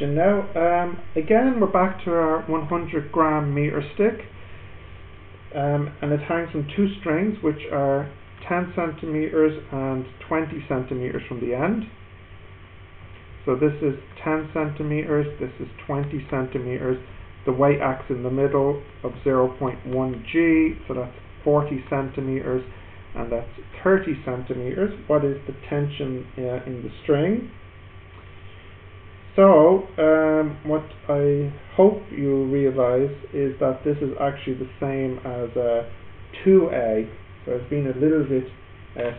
Now, again, we're back to our 100 gram meter stick, and it hangs from two strings which are 10 centimeters and 20 centimeters from the end. So this is 10 centimeters, this is 20 centimeters. The weight acts in the middle of 0.1 G, so that's 40 centimeters, and that's 30 centimeters. What is the tension in the string? So, what I hope you realize is that this is actually the same as 2A. So I've been a little bit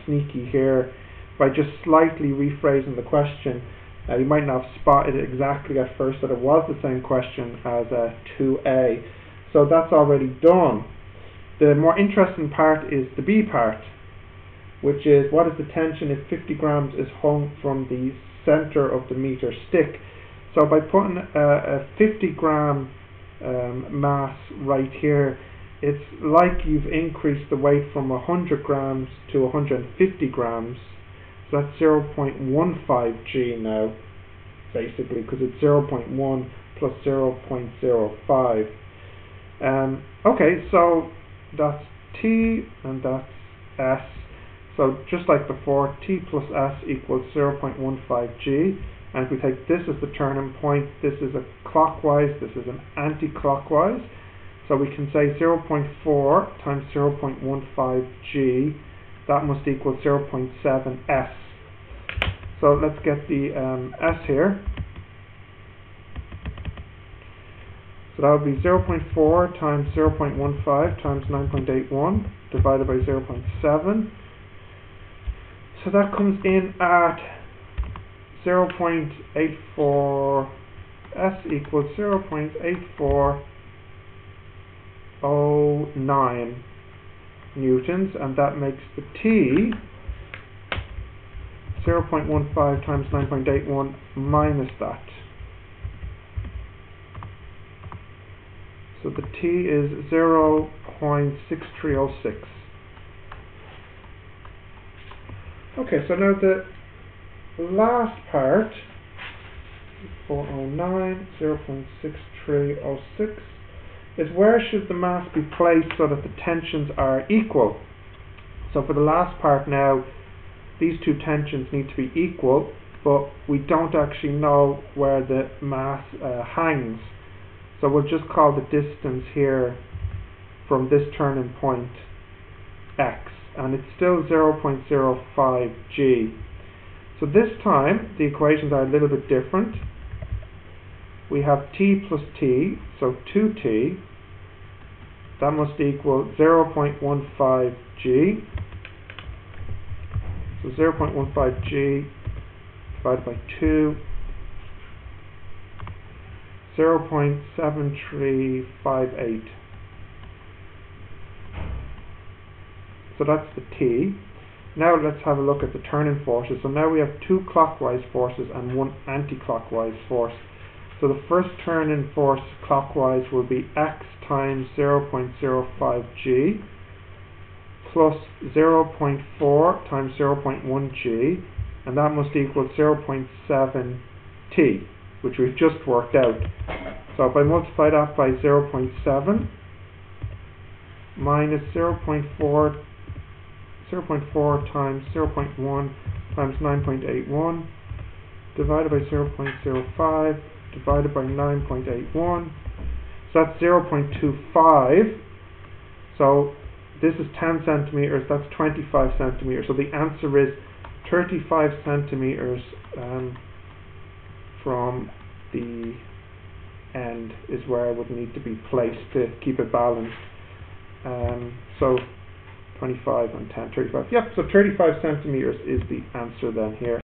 sneaky here by just slightly rephrasing the question. You might not have spotted it exactly at first that it was the same question as 2A. So that's already done. The more interesting part is the B part, which is what is the tension if 50 grams is hung from the center of the meter stick. So by putting a 50 gram mass right here, it's like you've increased the weight from 100 grams to 150 grams. So that's 0.15 G now, basically, because it's 0.1 plus 0.05. Okay, so that's T and that's S. So just like before, T plus S equals 0.15 G. And if we take this as the turning point, this is a clockwise, this is an anti-clockwise. So we can say 0.4 times 0.15 G, that must equal 0.7 S. So let's get the S here. So that would be 0.4 times 0.15 times 9.81 divided by 0.7. So that comes in at 0.84, S equals 0.8409 newtons, and that makes the T 0.15 times 9.81 minus that. So the T is 0.6306. Okay, so now the last part, 409, 0.6306, is where should the mass be placed so that the tensions are equal. So for the last part now, these two tensions need to be equal, but we don't actually know where the mass hangs. So we'll just call the distance here from this turning point X, and it's still 0.05 G. So this time, the equations are a little bit different. We have T plus T, so 2T. That must equal 0.15 G. So 0.15 G divided by 2. 0.7358. So that's the T. Now let's have a look at the turning forces. So now we have two clockwise forces and one anti-clockwise force. So the first turning force clockwise will be X times 0.05 G plus 0.4 times 0.1 G, and that must equal 0.7 T, which we've just worked out. So if I multiply that by 0.7 minus 0.4 times 0.1 times 9.81 divided by 0.05 divided by 9.81, so that's 0.25. So this is 10 centimeters, that's 25 centimeters. So the answer is 35 centimeters from the end is where it would need to be placed to keep it balanced. So 25 and 10, 35. Yep, so 35 centimeters is the answer then here.